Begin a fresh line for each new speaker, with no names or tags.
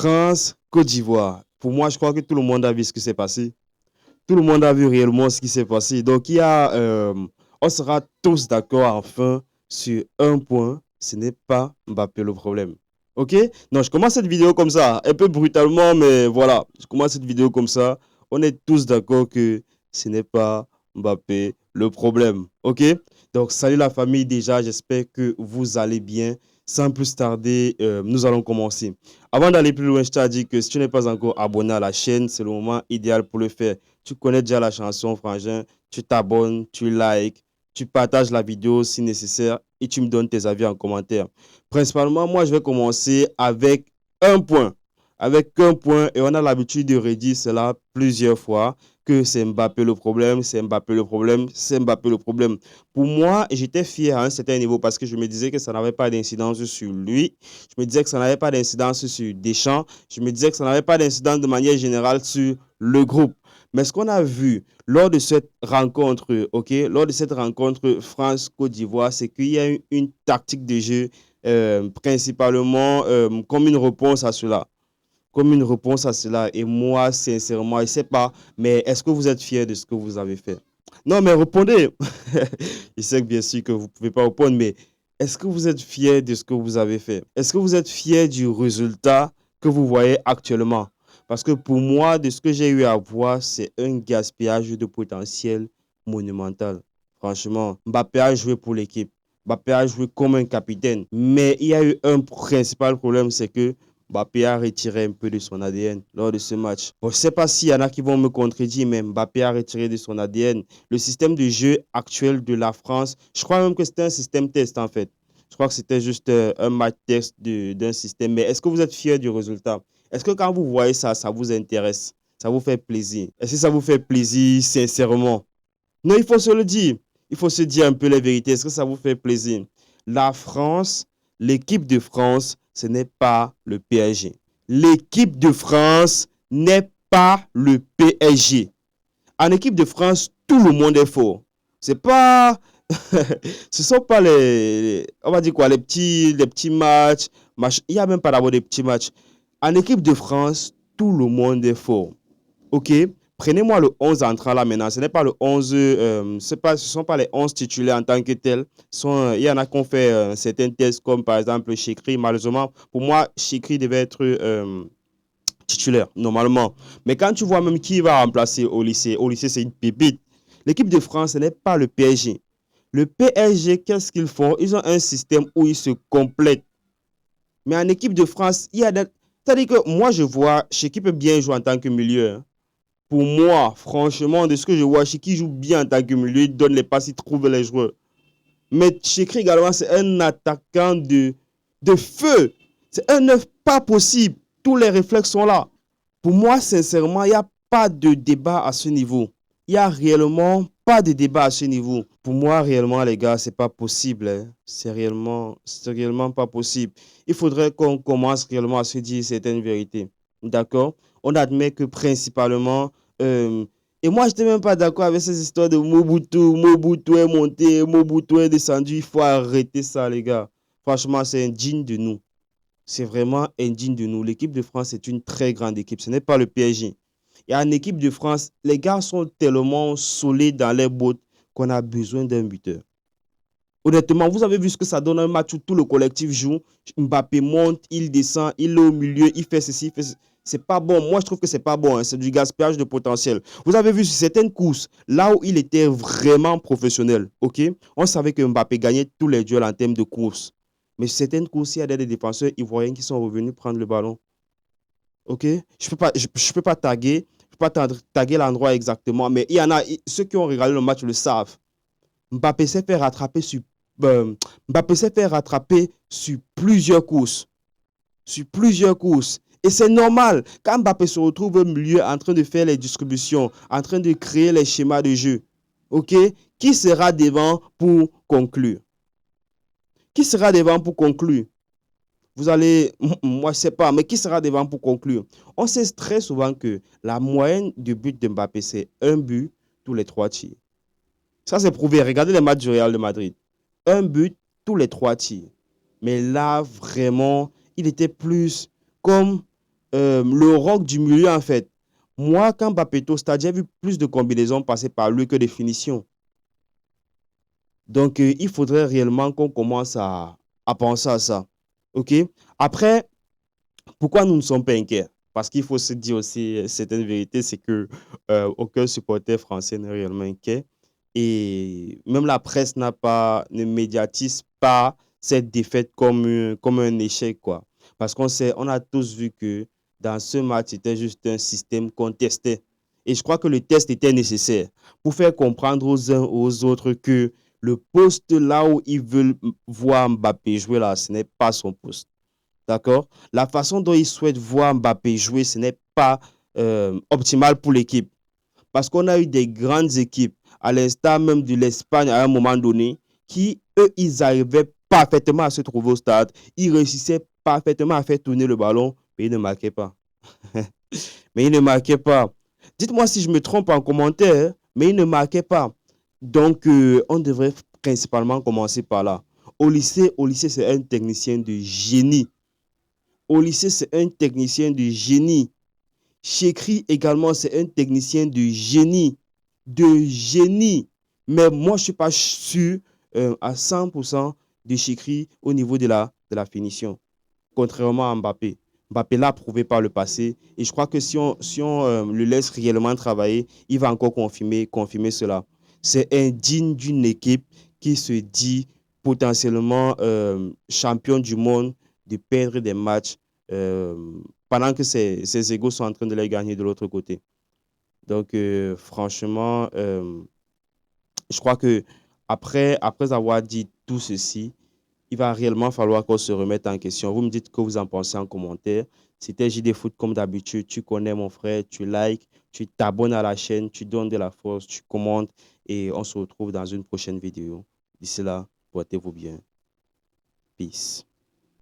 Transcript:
France, Côte d'Ivoire. Pour moi, je crois que tout le monde a vu ce qui s'est passé. Tout le monde a vu réellement ce qui s'est passé. Donc, on sera tous d'accord enfin sur un point. Ce n'est pas Mbappé le problème. OK? Donc, je commence cette vidéo comme ça, un peu brutalement, mais voilà. Je commence cette vidéo comme ça. On est tous d'accord que ce n'est pas Mbappé le problème. OK? Donc, salut la famille déjà. J'espère que vous allez bien. Sans plus tarder, nous allons commencer. Avant d'aller plus loin, je t'ai dit que si tu n'es pas encore abonné à la chaîne, c'est le moment idéal pour le faire. Tu connais déjà la chanson, frangin. Tu t'abonnes, tu likes, tu partages la vidéo si nécessaire et tu me donnes tes avis en commentaire. Principalement, moi, je vais commencer avec un point. Avec un point, et on a l'habitude de redire cela plusieurs fois, que c'est Mbappé le problème, c'est Mbappé le problème, c'est Mbappé le problème. Pour moi, j'étais fier à un certain niveau parce que je me disais que ça n'avait pas d'incidence sur lui. Je me disais que ça n'avait pas d'incidence sur Deschamps. Je me disais que ça n'avait pas d'incidence de manière générale sur le groupe. Mais ce qu'on a vu lors de cette rencontre, lors de cette rencontre France-Côte d'Ivoire, c'est qu'il y a une tactique de jeu principalement comme une réponse à cela. Comme une réponse à cela. Et moi, sincèrement, je ne sais pas, mais est-ce que vous êtes fiers de ce que vous avez fait? Non, mais répondez. Je sais que bien sûr que vous ne pouvez pas répondre, mais est-ce que vous êtes fiers de ce que vous avez fait? Est-ce que vous êtes fiers du résultat que vous voyez actuellement? Parce que pour moi, de ce que j'ai eu à voir, c'est un gaspillage de potentiel monumental. Franchement, Mbappé a joué pour l'équipe. Mbappé a joué comme un capitaine. Mais il y a eu un principal problème, c'est que Mbappé a retiré un peu de son ADN lors de ce match. Bon, je ne sais pas s'il y en a qui vont me contredire, mais Mbappé a retiré de son ADN. Le système de jeu actuel de la France, je crois même que c'était un système test en fait. Je crois que c'était juste un match test d'un système. Mais est-ce que vous êtes fiers du résultat? Est-ce que quand vous voyez ça, ça vous intéresse? Ça vous fait plaisir? Est-ce que ça vous fait plaisir sincèrement? Non, il faut se le dire. Il faut se dire un peu la vérité. Est-ce que ça vous fait plaisir? La France, l'équipe de France, ce n'est pas le PSG. L'équipe de France n'est pas le PSG. En équipe de France, tout le monde est fort. C'est pas... Ce sont pas on va dire quoi, les petits matchs. Il n'y a même pas d'abord des petits matchs. En équipe de France, tout le monde est fort. OK? Prenez-moi le 11 entrant là maintenant. Ce n'est pas le 11, ce ne sont pas les 11 titulaires en tant que tels. Il y en a qui ont fait certains tests comme par exemple Chekri. Malheureusement, pour moi, Chekri devait être titulaire normalement. Mais quand tu vois même qui va remplacer au lycée c'est une pépite. L'équipe de France, ce n'est pas le PSG. Le PSG, qu'est-ce qu'ils font? Ils ont un système où ils se complètent. Mais en équipe de France, il y a des... C'est-à-dire que moi, je vois Chekri peut bien jouer en tant que milieu. Pour moi, franchement, de ce que je vois, Chekri joue bien en tant que milieu. Il donne les passes, il trouve les joueurs. Mais Chekri également, c'est un attaquant de feu. C'est un neuf pas possible. Tous les réflexes sont là. Pour moi, sincèrement, il n'y a pas de débat à ce niveau. Il n'y a réellement pas de débat à ce niveau. Pour moi, réellement, les gars, c'est pas possible. Hein. C'est réellement pas possible. Il faudrait qu'on commence réellement à se dire certaines vérités. D'accord? On admet que principalement... et moi, je n'étais même pas d'accord avec ces histoires de Mobutu. Mobutu est monté, Mobutu est descendu. Il faut arrêter ça, les gars. Franchement, c'est indigne de nous. C'est vraiment indigne de nous. L'équipe de France est une très grande équipe. Ce n'est pas le PSG. Et en équipe de France, les gars sont tellement solides dans les bottes qu'on a besoin d'un buteur. Honnêtement, vous avez vu ce que ça donne un match où tout le collectif joue. Mbappé monte, il descend, il est au milieu, il fait ceci, il fait ceci. C'est pas bon. Moi, je trouve que c'est pas bon. Hein. C'est du gaspillage de potentiel. Vous avez vu sur certaines courses, là où il était vraiment professionnel, ok? On savait que Mbappé gagnait tous les duels en termes de course. Mais sur certaines courses, il y a des défenseurs ivoiriens qui sont revenus prendre le ballon. Ok? Je peux pas taguer, je peux pas taguer l'endroit exactement, mais il y en a, ceux qui ont regardé le match le savent. Mbappé s'est fait rattraper sur, Mbappé s'est fait rattraper sur plusieurs courses. Sur plusieurs courses. Et c'est normal, quand Mbappé se retrouve au milieu en train de faire les distributions, en train de créer les schémas de jeu, ok? Qui sera devant pour conclure? Qui sera devant pour conclure? Vous allez, moi je ne sais pas, mais qui sera devant pour conclure? On sait très souvent que la moyenne de buts de Mbappé, c'est un but tous les 3 tirs. Ça, c'est prouvé. Regardez les matchs du Real de Madrid. Un but tous les 3 tirs. Mais là, vraiment, il était plus comme le rock du milieu, en fait. Moi, quand Mbappé était au stade, j'ai vu plus de combinaisons passer par lui que de finitions. Donc, il faudrait réellement qu'on commence à penser à ça. OK? Après, pourquoi nous ne sommes pas inquiets? Parce qu'il faut se dire aussi certaines vérités, c'est que aucun supporter français n'est réellement inquiet. Et même la presse ne médiatise pas cette défaite comme un échec, quoi. Parce qu'on sait, on a tous vu que dans ce match, c'était juste un système qu'on testait. Et je crois que le test était nécessaire pour faire comprendre aux uns aux autres que le poste là où ils veulent voir Mbappé jouer là, ce n'est pas son poste. D'accord? La façon dont ils souhaitent voir Mbappé jouer, ce n'est pas optimal pour l'équipe. Parce qu'on a eu des grandes équipes, à l'instar même de l'Espagne à un moment donné, qui, eux, ils arrivaient parfaitement à se trouver au stade. Ils réussissaient parfaitement à faire tourner le ballon, mais ils ne marquaient pas. Mais ils ne marquaient pas. Dites-moi si je me trompe en commentaire, hein, mais ils ne marquaient pas. Donc, on devrait principalement commencer par là. Au lycée, c'est un technicien de génie. Au lycée, c'est un technicien de génie. Chekri également, c'est un technicien de génie. De génie. Mais moi, je ne suis pas sûr à 100% de Chekri au niveau de la finition. Contrairement à Mbappé. Mbappé l'a prouvé par le passé. Et je crois que si on le laisse réellement travailler, il va encore confirmer cela. C'est indigne d'une équipe qui se dit potentiellement champion du monde de perdre des matchs euh, pendant que ses égaux sont en train de les gagner de l'autre côté. Donc, franchement, je crois que après avoir dit tout ceci, il va réellement falloir qu'on se remette en question. Vous me dites ce que vous en pensez en commentaire. C'était JD Foot comme d'habitude. Tu connais mon frère, tu likes, tu t'abonnes à la chaîne, tu donnes de la force, tu commentes et on se retrouve dans une prochaine vidéo. D'ici là, portez-vous bien. Peace.